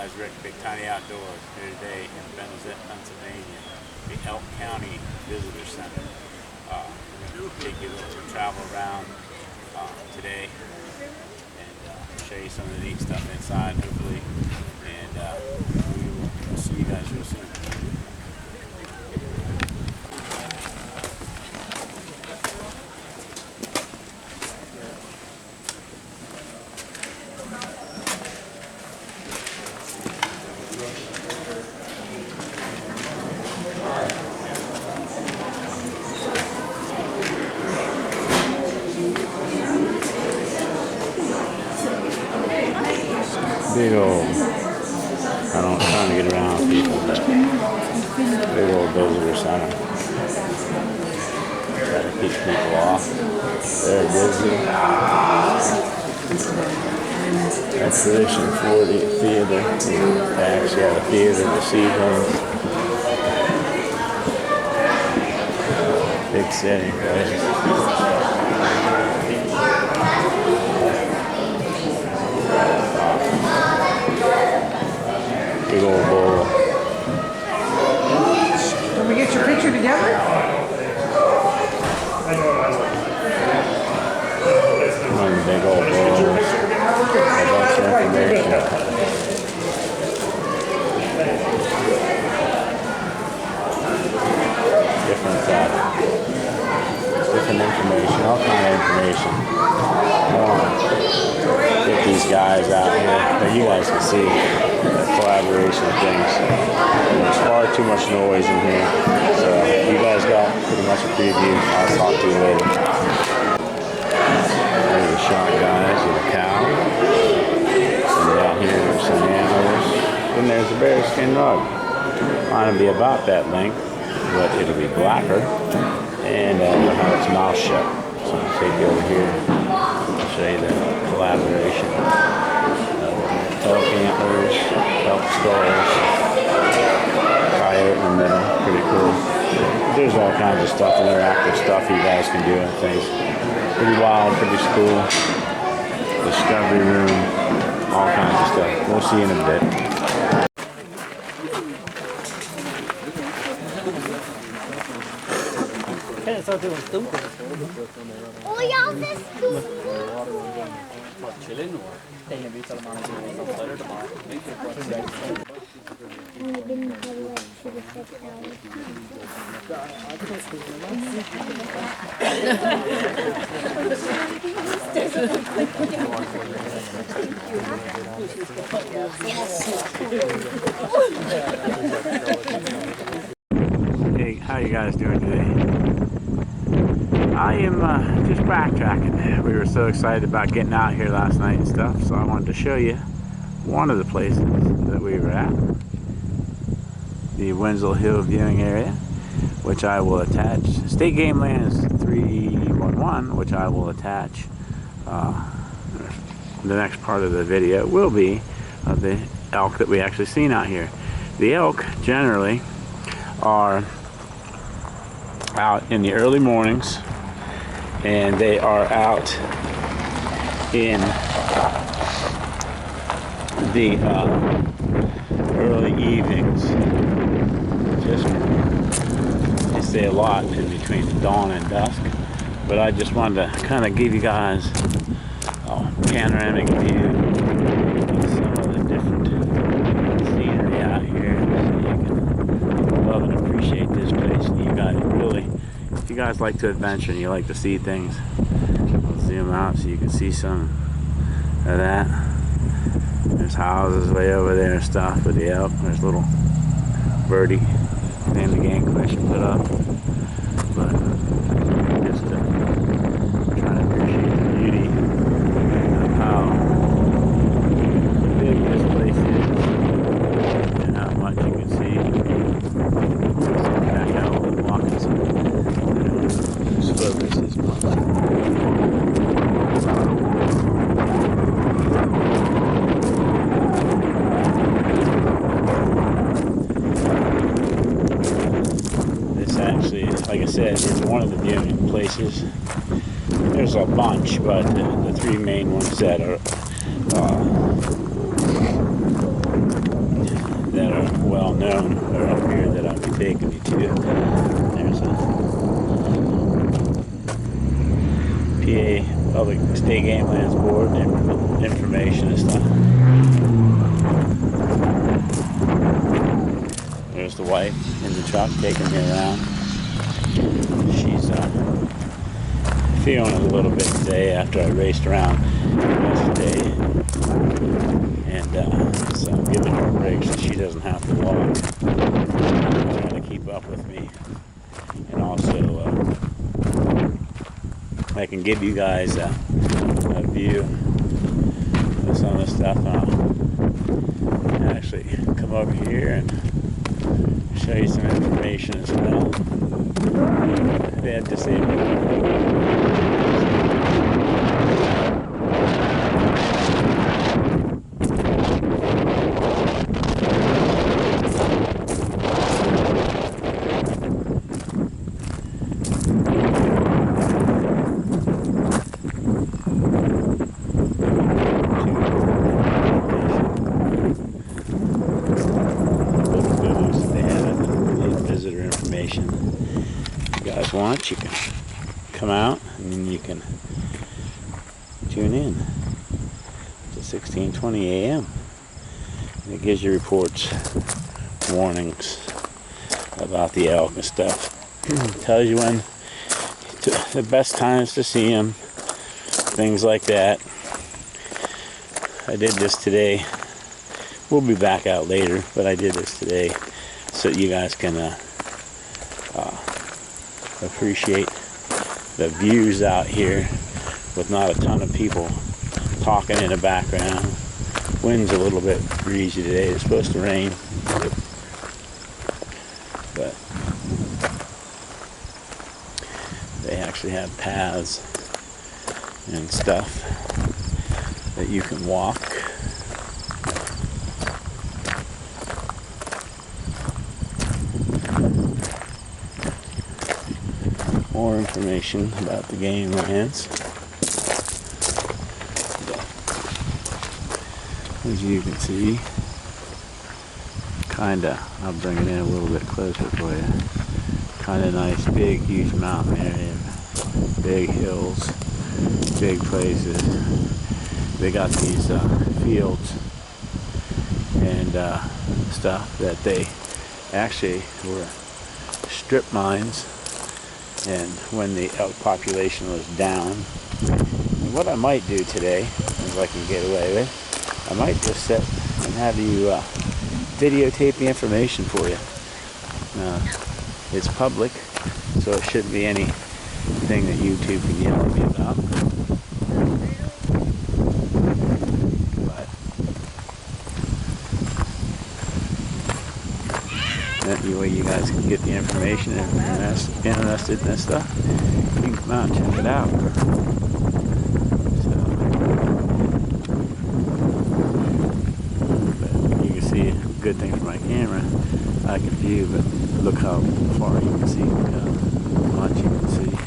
guys, Rick, Big Tiny Outdoors, here today in Benezett, Pennsylvania, the Elk County Visitor Center. We're going to take you a little travel around today and show you some of the neat stuff inside, hopefully, and we will see you guys real soon. Big old, I'm trying to get around people, but big old visitor center. Try to keep people off. They're busy. Exhibition for the theater. They actually have a theater to see things. Big city, right? Big old bowl. Can we get your picture together? One big old bowl. A bunch of information. Different information, all kind of information. I want to get these guys out here, but you guys can see the collaboration of things. There's far too much noise in here, so you guys got pretty much a preview. I'll talk to you later. There's a shotgun, there's a cow, and down here there's some antlers, and there's a bearskin rug. Mine will be about that length, but it'll be blacker, and it'll have its mouth shut. So I'll take you over here and show you the collaboration. Elk antlers, elk skulls, coyote in the middle, pretty cool. There's all kinds of stuff, interactive stuff you guys can do and things. Pretty wild, pretty cool. Discovery room, all kinds of stuff. We'll see you in a bit. Oh, y'all said stupid. Chilling or taking a tomorrow. Hey, how you guys doing today? I am just backtracking. We were so excited about getting out here last night and stuff, so I wanted to show you one of the places that we were at. The Winslow Hill viewing area, which I will attach. State Game Land is 311, which I will attach. The next part of the video will be of the elk that we actually seen out here. The elk generally are out in the early mornings, and they are out in the early evenings. Just, they stay a lot in between dawn and dusk, but I just wanted to kind of give you guys a panoramic view of some of the different scenery out here, so you can love and appreciate this place. And you guys really, if you guys like to adventure and you like to see things, I'll zoom out so you can see some of that. There's houses way over there and stuff with the elk. There's little birdie and the gang question put up. But just trying to appreciate the beauty of how big this place is and how much you can see. Back out a little walking, so just focus as much. Like I said, it's one of the viewing places. There's a bunch, but the three main ones that are well known or up here that I'll be taking you to. There's a PA Public State Game Lands Board information and stuff. There's the wife in the truck taking me around. She's feeling it a little bit today after I raced around yesterday. And so I'm giving her a break so she doesn't have to walk. Trying to keep up with me. And also, I can give you guys a view of some of the stuff. I'll actually come over here and show you some information as well. They had disabled. If you guys want, you can come out and then you can tune in to 16:20 a.m. It gives you reports, warnings about the elk and stuff. Tells you when the best times to see them, things like that. I did this today. We'll be back out later, but I did this today so you guys can appreciate the views out here with not a ton of people talking in the background. Wind's a little bit breezy today. It's supposed to rain, but they actually have paths and stuff that you can walk. More information about the game lands. As you can see, I'll bring it in a little bit closer for you. Kinda nice, big, huge mountain area, big hills, big places. They got these fields and stuff that they actually were strip mines. And when the elk population was down, and what I might do today, if I can get away with, I might just sit and have you videotape the information for you. It's public, so it shouldn't be anything that YouTube can yell at me about. That way you guys can get the information if you're interested in this stuff. You can come out and check it out. So, but you can see a good thing from my camera. I can view, but look how far you can see, how much you can see.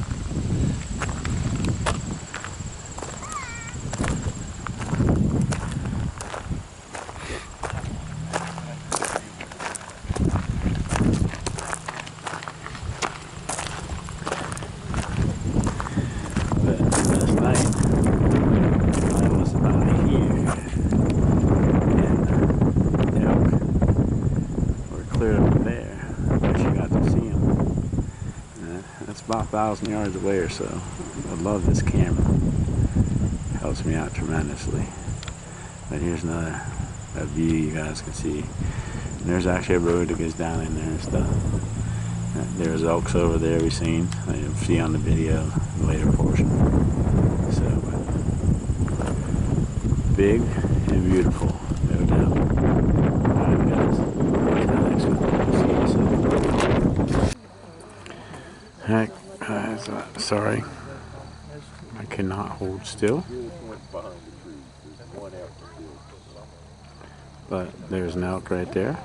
About 1,000 yards away or so. I love this camera. Helps me out tremendously. But here's another view you guys can see. And there's actually a road that goes down in there and stuff. There's elks over there we've seen. You'll see on the video, the later portion. So big and beautiful, no doubt. Alright guys. Until next one. See you soon. Alright. Sorry, I cannot hold still, but there's an elk right there,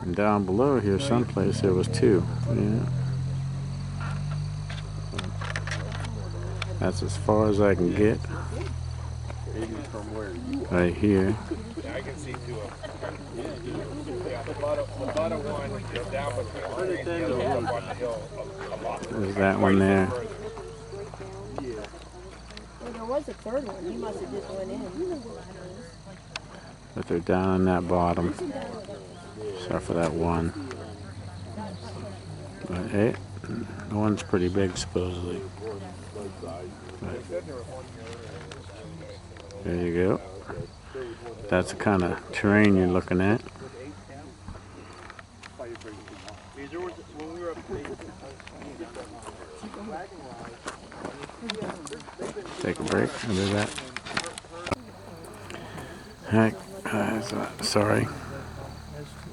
and down below here someplace there was two. Yeah. That's as far as I can get. right here. I can see two of them. Yeah, the butter one is down between the trees, the other one's up on the hill a lot. There's that one there. Well, there was a third one. He must have just went in. But they're down on that bottom. Except for that one. But hey, the one's pretty big supposedly. But there you go. That's the kind of terrain you're looking at. Take a break. I'll do that. Heck, sorry.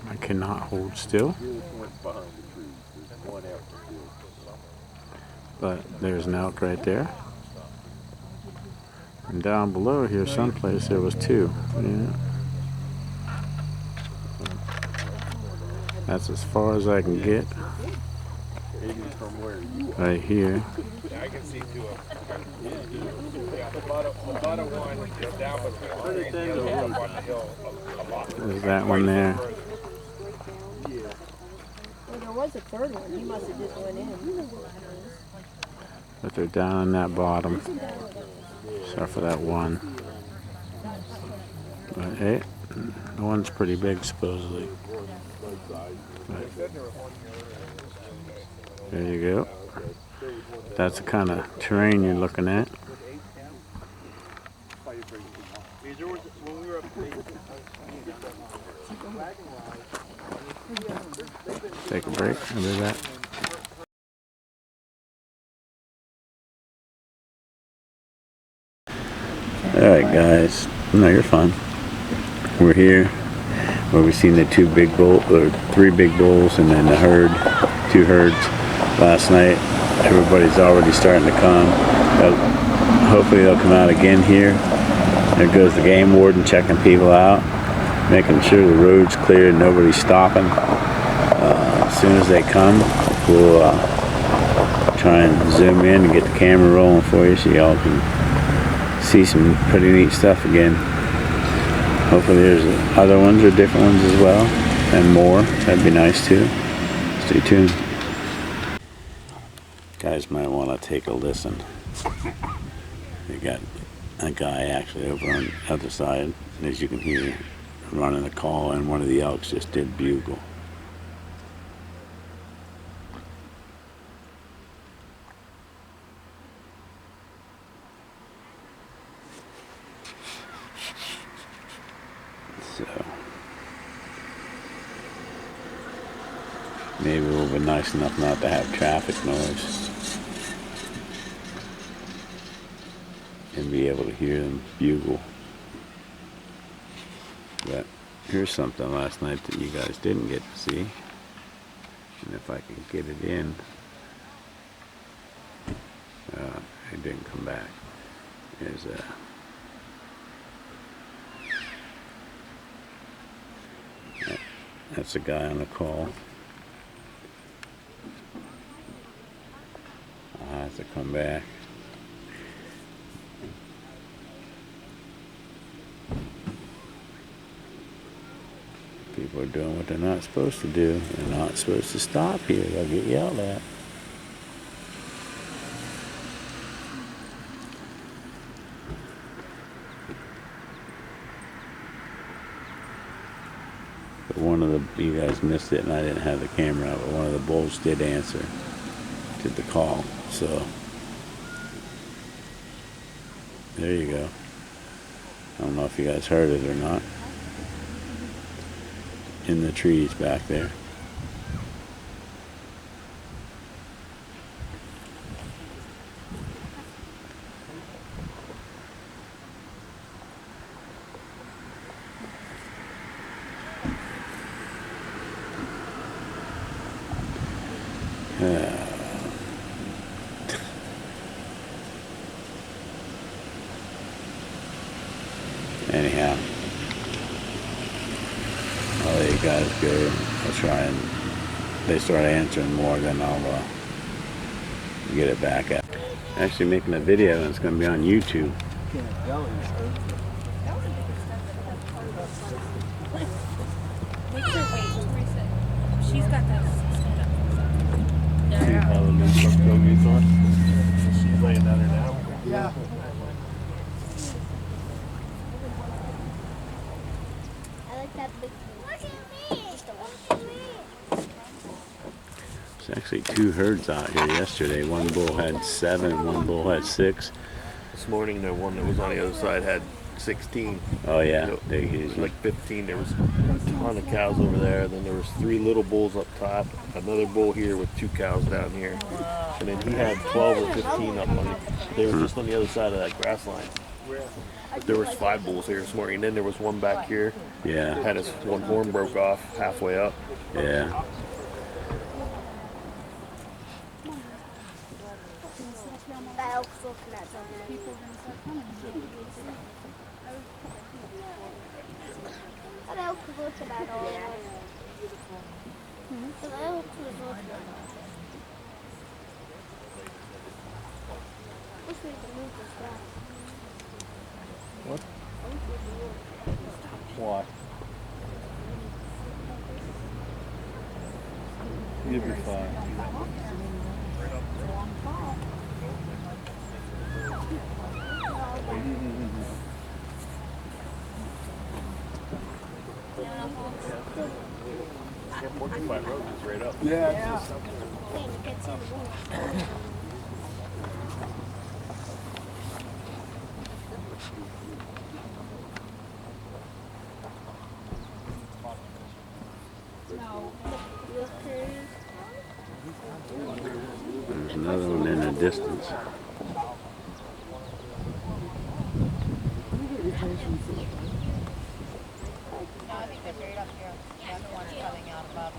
I cannot hold still. But there's an elk right there. And down below here someplace there was two. Yeah. That's as far as I can get. Right here. I can see two of them. Yeah, the butter one is down between the trees, the other one's up on the hill a lot. There's that one there. Well, there was a third one. He must have just went in. But they're down on that bottom. Except for that one. But hey, the one's pretty big supposedly. But there you go. That's the kind of terrain you're looking at. Take a break. I'll do that. Alright guys, no, you're fine. We're here where we've seen the three big bulls and then the herd, two herds last night. Everybody's already starting to come. Hopefully they'll come out again here. There goes the game warden checking people out, making sure the road's clear and nobody's stopping. As soon as they come, we'll try and zoom in and get the camera rolling for you so y'all can see some pretty neat stuff again. Hopefully there's other ones or different ones as well, and more. That'd be nice too. Stay tuned. Guys might want to take a listen. We got a guy actually over on the other side, and as you can hear, running a call, and one of the elks just did bugle. So maybe we'll be nice enough not to have traffic noise and be able to hear them bugle. But here's something last night that you guys didn't get to see, and if I can get it in, it didn't come back. There's a that's a guy on the call. I'll have to come back. People are doing what they're not supposed to do. They're not supposed to stop here. They'll get yelled at. But one of the, you guys missed it and I didn't have the camera out, but one of the bulls did answer to the call. So there you go. I don't know if you guys heard it or not. In the trees back there. Anyhow, I'll let you guys go. I'll try and they start answering more, then I'll get it back at. Actually making a video and it's going to be on YouTube. She's got that stand up. See how the new truck goes on? She's laying down there now. Yeah. I like that big one. Look at me. Look at me. There's actually 2 herds out here yesterday. One bull had 7, one bull had 6. This morning, the one that was on the other side had 16. Oh yeah, It they was usually. like 15. There was a ton of cows over there. Then there was 3 little bulls up top. Another bull here with 2 cows down here. And then he had 12 or 15 up on. They were just on the other side of that grass line. There was 5 bulls here this morning. And then there was one back here. Yeah, Had his one horn broke off halfway up. yeah. That elk's looking at something. That elk was looking at all of us. The elk was looking at us. Wish we could move this back. What? I wish we could move. Why? You'll be fine. Porcupine Road is right up. Yeah. Hey, you can't see the bull. There's another one in the distance. I think they're buried up here. The other one's coming out above.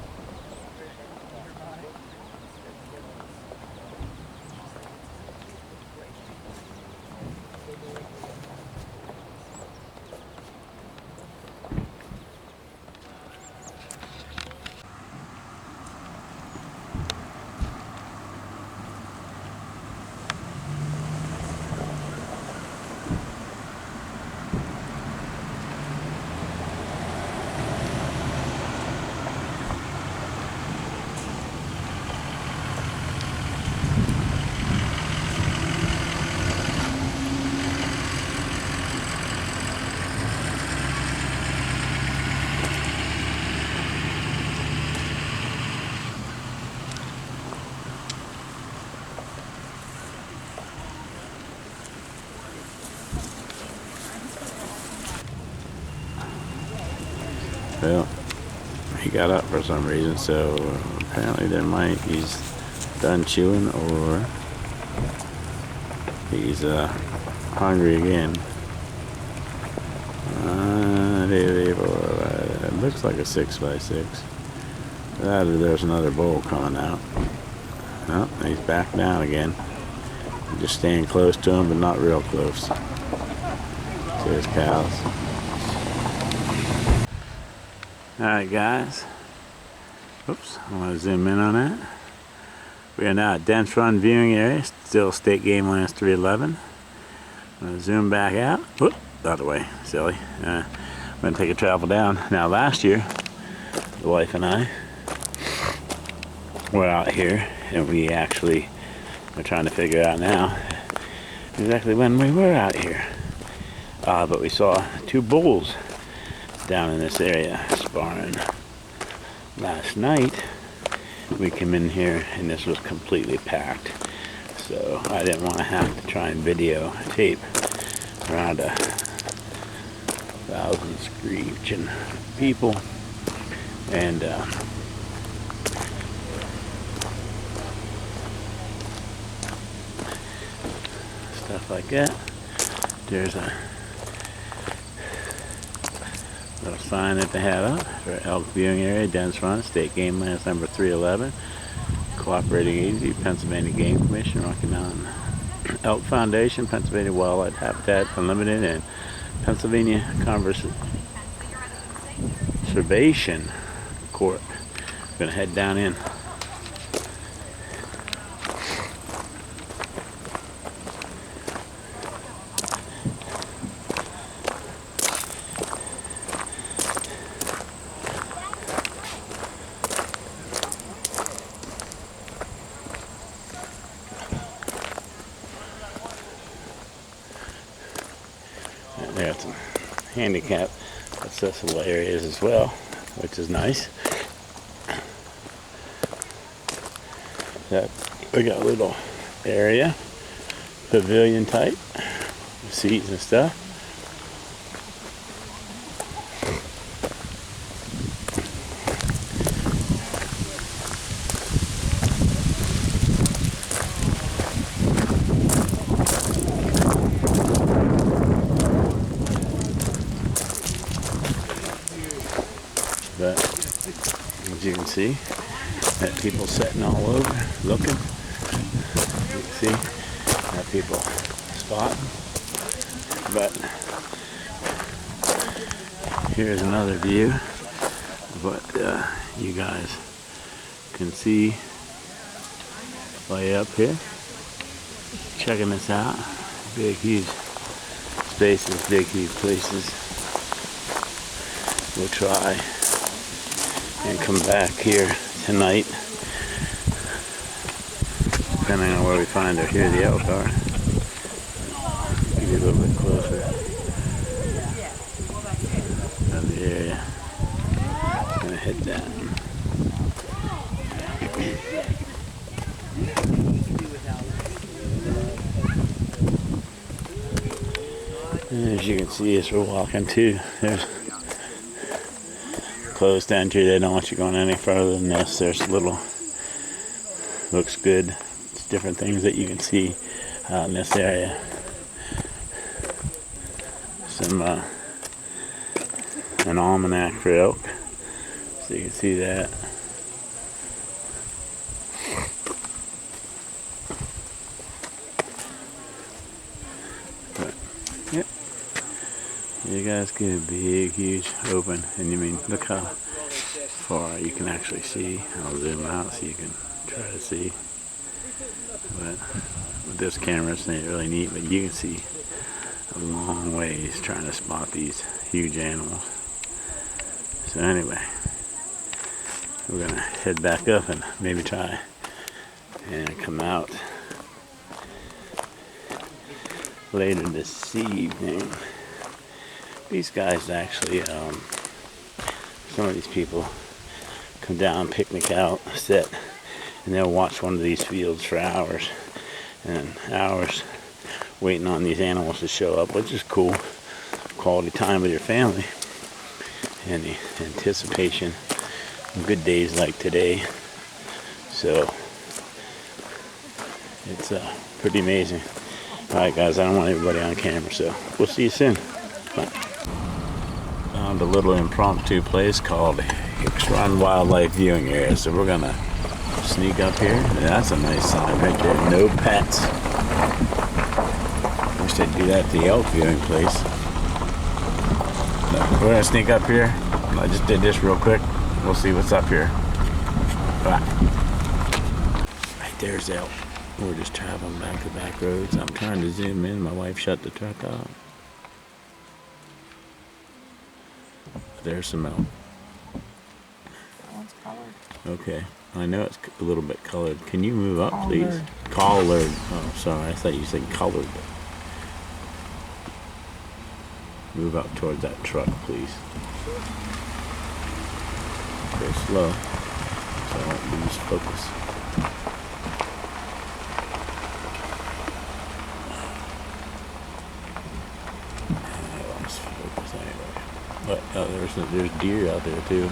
Well, he got up for some reason, so apparently he's done chewing or he's hungry again. It looks like a 6x6. There's another bull coming out. Oh, he's back down again. Just staying close to him, but not real close to his cows. Alright guys, oops, I want to zoom in on that. We are now at dense run viewing area, still state game lands 311. I'm going to zoom back out, whoop, out of the way, silly. I'm going to take a travel down. Now last year, the wife and I were out here and we actually are trying to figure out now exactly when we were out here. But we saw 2 bulls down in this area sparring. Last night we came in here and this was completely packed, so I didn't want to have to try and videotape around 1,000 screeching people and stuff like that. There's a little sign that they have up for elk viewing area, dense run, state game lands number 311, cooperating agency, Pennsylvania Game Commission, Rocky Mountain Elk Foundation, Pennsylvania Wildlife Habitat Unlimited, and Pennsylvania Conservation Court. I'm gonna head down in. handicap accessible areas as well, which is nice. We got a little area, pavilion type, seats and stuff. But as you can see, got people sitting all over looking. You can see, got people spotting. But here's another view of what you guys can see way up here. Checking this out. Big, huge spaces, big, huge places. We'll try and come back here tonight, depending on where we find or hear the elk are. Get a little bit closer of the area. I'm gonna head down. And as you can see, as we're walking too, there's closed entry. They don't want you going any further than this. There's a little, looks good. It's different things that you can see out in this area. Some an almanac for elk, so you can see that. But, yep. You guys get a big, huge open, and you mean, look how far you can actually see. I'll zoom out so you can try to see. But with this camera, it's not really neat, but you can see a long ways trying to spot these huge animals. So anyway, we're gonna head back up and maybe try and come out later this evening. These guys actually, some of these people come down, picnic out, sit, and they'll watch one of these fields for hours and hours waiting on these animals to show up, which is cool. Quality time with your family and the anticipation of good days like today. So it's pretty amazing. Alright guys, I don't want everybody on camera, so we'll see you soon. Bye. Found a little impromptu place called Hicks Run Wildlife Viewing Area, so we're gonna sneak up here. That's a nice sign right there, no pets. Wish they'd do that at the elk viewing place. No, we're gonna sneak up here. I just did this real quick. We'll see what's up here. Bye. Right there's elk. We're just traveling back to back roads. I'm trying to zoom in. My wife shut the truck off. There's some elk. One's colored. Okay. I know it's a little bit colored. Can you move up, please? Collared. Oh, sorry. I thought you said colored. Move up towards that truck, please. Go slow, so I won't lose focus. I lost focus anyway. But there's deer out there too.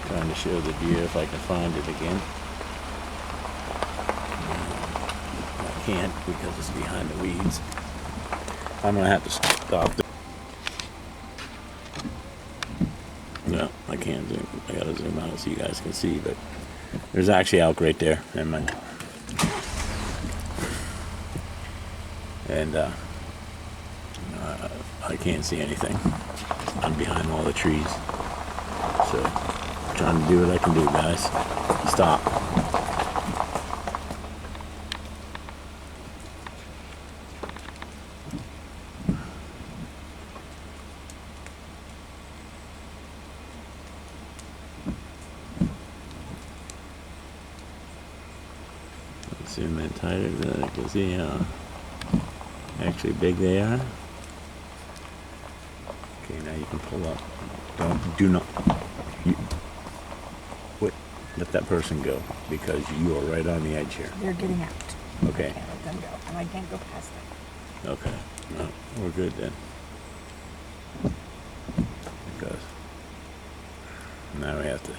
Trying to show the deer if I can find it again. I can't because it's behind the weeds. I'm gonna have to stop. No, I can't zoom. I gotta zoom out so you guys can see, but there's actually elk right there. Never mind. And I can't see anything. I'm behind all the trees. So, trying to do what I can do, guys. Stop. Zoom in tighter so I can see how actually big they are. Okay, now you can pull up. Do not. Wait, let that person go because you are right on the edge here. They're getting out. Okay. I can't let them go, and I can't go past them. Okay. No, we're good then. Because now we have to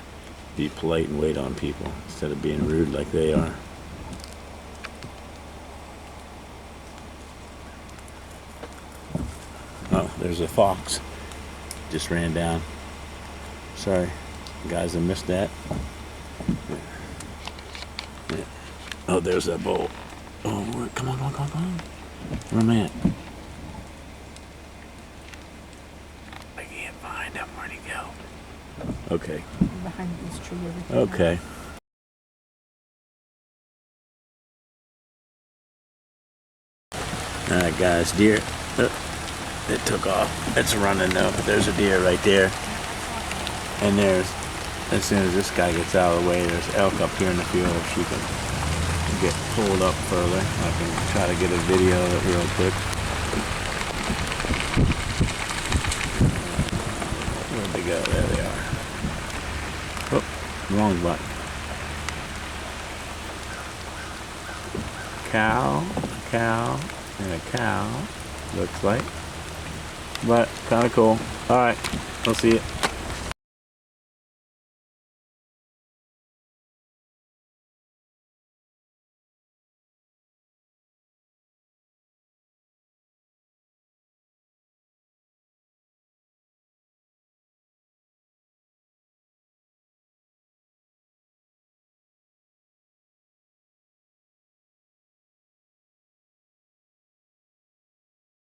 be polite and wait on people instead of being rude like they are. Oh, there's a fox. Just ran down. Sorry, guys, I missed that. Yeah. Oh, there's that bull. Oh, come on. Where am I at? I can't find him. Where'd he go? Okay. Behind this tree over here. Okay. Alright, guys, deer. It took off. It's running though. There's a deer right there. And there's, as soon as this guy gets out of the way, there's elk up here in the field. If you can get pulled up further, I can try to get a video of it real quick. Where'd they go? There they are. Oh, wrong button. Cow, and a cow, looks like. But kind of cool. Alright, we'll see it.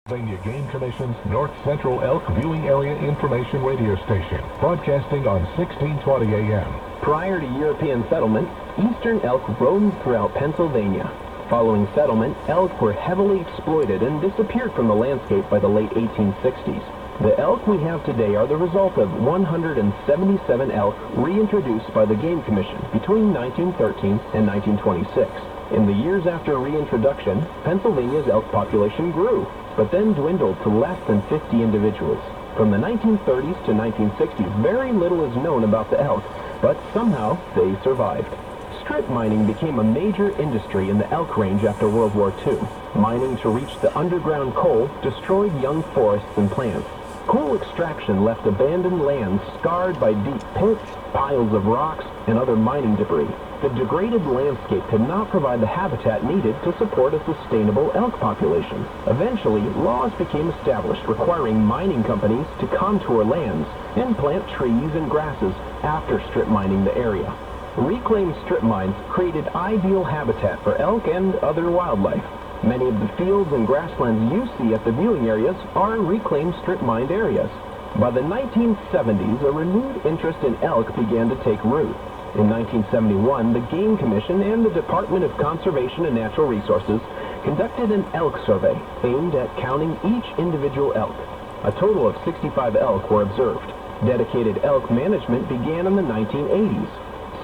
Pennsylvania Game Commission's North Central Elk Viewing Area Information Radio Station, broadcasting on 1620 AM. Prior to European settlement, eastern elk roamed throughout Pennsylvania. Following settlement, elk were heavily exploited and disappeared from the landscape by the late 1860s. The elk we have today are the result of 177 elk reintroduced by the Game Commission between 1913 and 1926. In the years after reintroduction, Pennsylvania's elk population grew, but then dwindled to less than 50 individuals. From the 1930s to 1960s, very little is known about the elk, but somehow they survived. Strip mining became a major industry in the elk range after World War II. Mining to reach the underground coal destroyed young forests and plants. Coal extraction left abandoned lands scarred by deep pits, piles of rocks, and other mining debris. The degraded landscape could not provide the habitat needed to support a sustainable elk population. Eventually, laws became established requiring mining companies to contour lands and plant trees and grasses after strip mining the area. Reclaimed strip mines created ideal habitat for elk and other wildlife. Many of the fields and grasslands you see at the viewing areas are reclaimed strip-mined areas. By the 1970s, a renewed interest in elk began to take root. In 1971, the Game Commission and the Department of Conservation and Natural Resources conducted an elk survey aimed at counting each individual elk. A total of 65 elk were observed. Dedicated elk management began in the 1980s.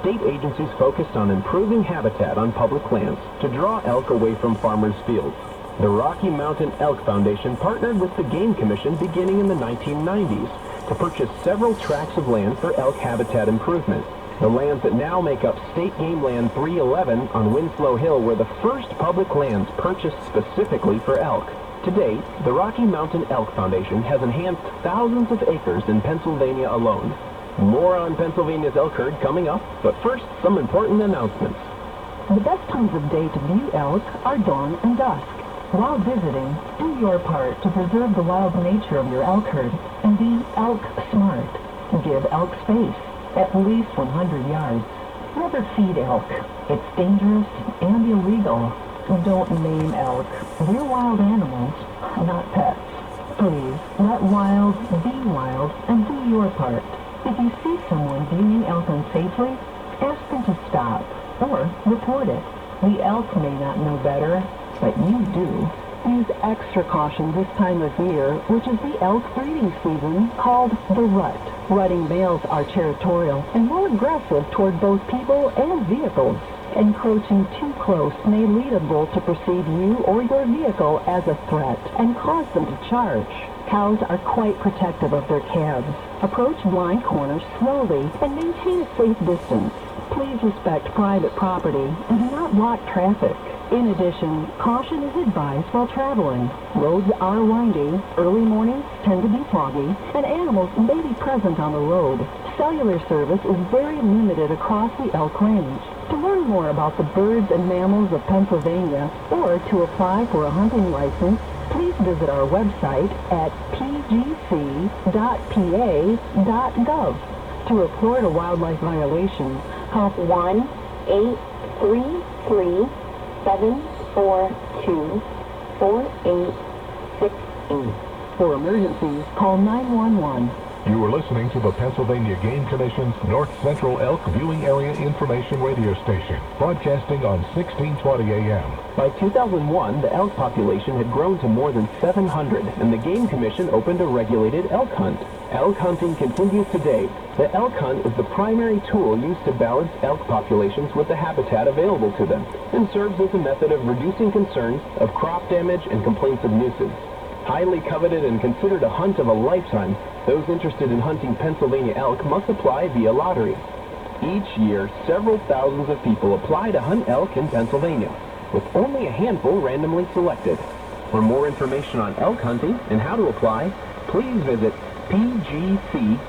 State agencies focused on improving habitat on public lands to draw elk away from farmers' fields. The Rocky Mountain Elk Foundation partnered with the Game Commission beginning in the 1990s to purchase several tracts of land for elk habitat improvement. The lands that now make up State Game Land 311 on Winslow Hill were the first public lands purchased specifically for elk. To date, the Rocky Mountain Elk Foundation has enhanced thousands of acres in Pennsylvania alone. More on Pennsylvania's elk herd coming up, but first, some important announcements. The best times of day to view elk are dawn and dusk. While visiting, do your part to preserve the wild nature of your elk herd and be elk smart. Give elk space, at least 100 yards. Never feed elk. It's dangerous and illegal. Don't name elk. They're wild animals, not pets. Please, let wild be wild and do your part. If you see someone viewing elk unsafely, ask them to stop or report it. The elk may not know better, but you do. Use extra caution this time of year, which is the elk breeding season called the rut. Rutting males are territorial and more aggressive toward both people and vehicles. Encroaching too close may lead a bull to perceive you or your vehicle as a threat and cause them to charge. Cows are quite protective of their calves. Approach blind corners slowly and maintain a safe distance. Please respect private property and do not block traffic. In addition, caution is advised while traveling. Roads are windy, early mornings tend to be foggy, and animals may be present on the road. Cellular service is very limited across the elk range. To learn more about the birds and mammals of Pennsylvania or to apply for a hunting license, please visit our website at pgc.pa.gov. To report a wildlife violation, call 1-833-742-4868. For emergencies, call 911. You are listening to the Pennsylvania Game Commission's North Central Elk Viewing Area Information Radio Station, broadcasting on 1620 AM. By 2001, the elk population had grown to more than 700, and the Game Commission opened a regulated elk hunt. Elk hunting continues today. The elk hunt is the primary tool used to balance elk populations with the habitat available to them, and serves as a method of reducing concerns of crop damage and complaints of nuisance. Highly coveted and considered a hunt of a lifetime, those interested in hunting Pennsylvania elk must apply via lottery. Each year, several thousands of people apply to hunt elk in Pennsylvania, with only a handful randomly selected. For more information on elk hunting and how to apply, please visit pgc.pa.gov.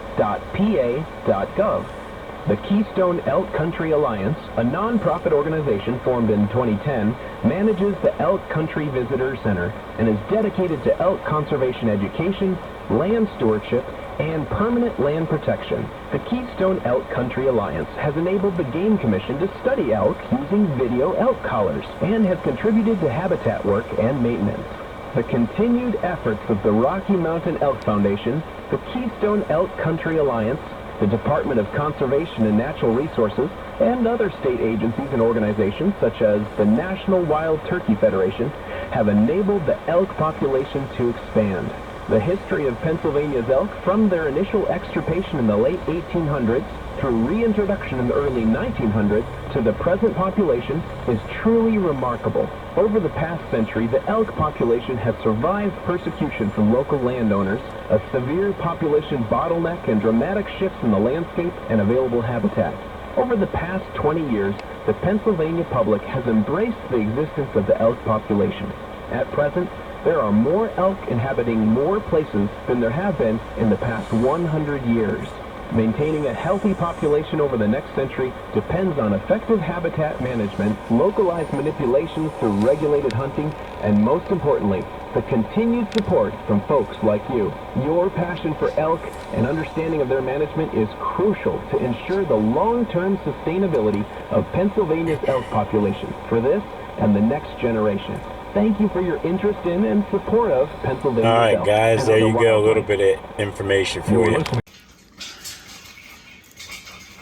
The Keystone Elk Country Alliance, a non-profit organization formed in 2010, manages the Elk Country Visitor Center and is dedicated to elk conservation education, land stewardship, and permanent land protection. The Keystone Elk Country Alliance has enabled the Game Commission to study elk using video elk collars and has contributed to habitat work and maintenance. The continued efforts of the Rocky Mountain Elk Foundation, the Keystone Elk Country Alliance, the Department of Conservation and Natural Resources, and other state agencies and organizations such as the National Wild Turkey Federation have enabled the elk population to expand. The history of Pennsylvania's elk from their initial extirpation in the late 1800s through reintroduction in the early 1900s to the present population is truly remarkable. Over the past century, the elk population has survived persecution from local landowners, a severe population bottleneck, and dramatic shifts in the landscape and available habitat. Over the past 20 years, the Pennsylvania public has embraced the existence of the elk population. At present, there are more elk inhabiting more places than there have been in the past 100 years. Maintaining a healthy population over the next century depends on effective habitat management, localized manipulations through regulated hunting, and most importantly, the continued support from folks like you. Your passion for elk and understanding of their management is crucial to ensure the long-term sustainability of Pennsylvania's elk population for this and the next generation. Thank you for your interest in and support of Pennsylvania. All right, guys, there you go. A little bit of information for you.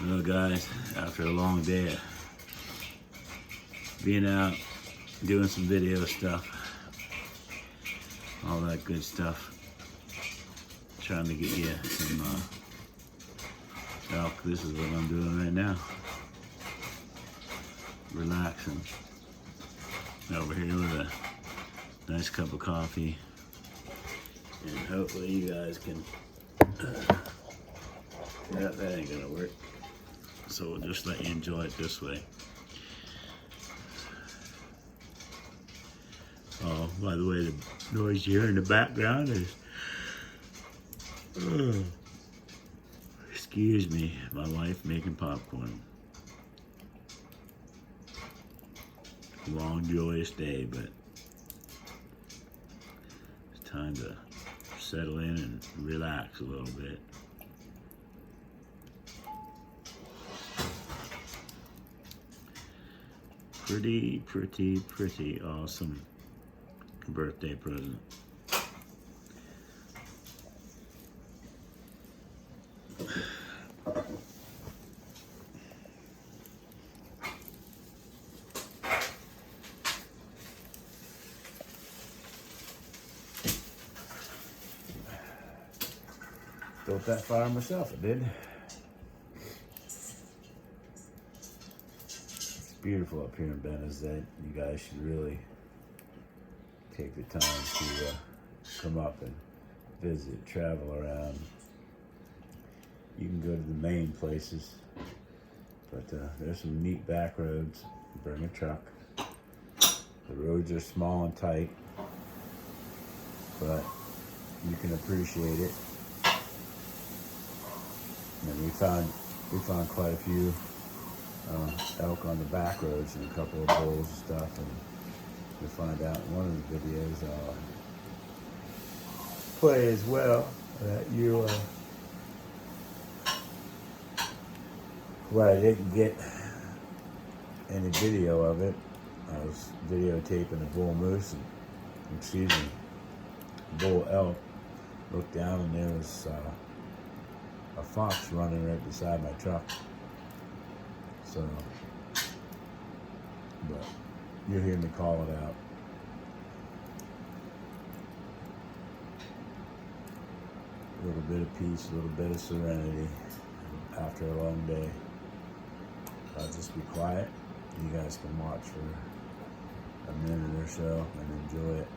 Well, guys, after a long day of being out, doing some video stuff, all that good stuff, trying to get you some elk. This is what I'm doing right now. Relaxing. Over here with a nice cup of coffee, and hopefully you guys can yeah, that ain't gonna work, so we'll just let you enjoy it this way. Oh, by the way, the noise you hear in the background is excuse me, my wife making popcorn. Long, joyous day, but it's time to settle in and relax a little bit. Pretty, pretty, pretty awesome birthday present. Built that fire myself, I did. beautiful up here in Benezett. You guys should really take the time to come up and visit, travel around. You can go to the main places, but there's some neat back roads. Bring a truck. The roads are small and tight, but you can appreciate it. And we found quite a few elk on the back roads and a couple of bulls and stuff, and you'll find out in one of the videos I'll play as well that you well, I didn't get any video of it. I was videotaping a bull moose and bull elk. Looked down and there was a fox running right beside my truck. So, but you'll hear me call it out. A little bit of peace, a little bit of serenity after a long day. I'll just be quiet. You guys can watch for a minute or so and enjoy it.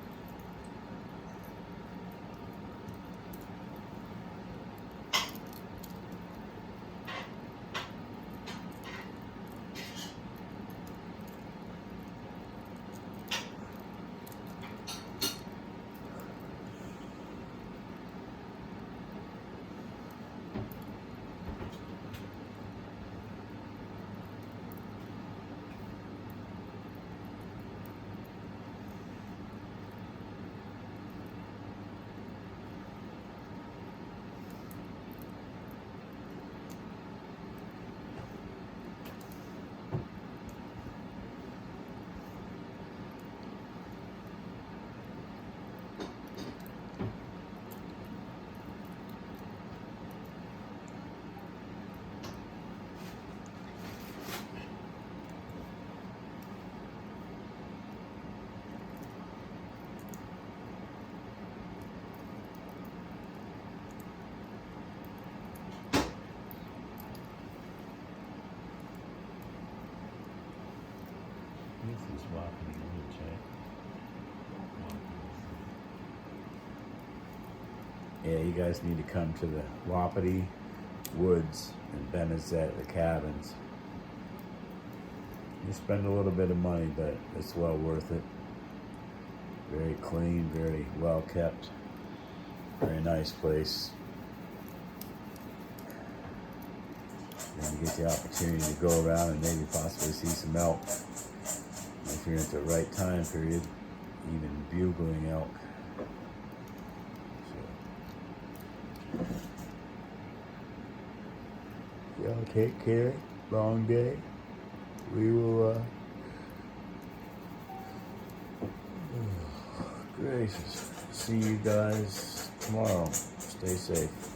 This is Wapiti Woods, right? Yeah, you guys need to come to the Wapiti Woods in Benezett, the cabins. You spend a little bit of money, but it's well worth it. Very clean, very well kept, very nice place. And you get the opportunity to go around and maybe possibly see some elk. If you're at the right time period, even bugling elk. So, y'all take care. Long day. We will, gracious. See you guys tomorrow. Stay safe.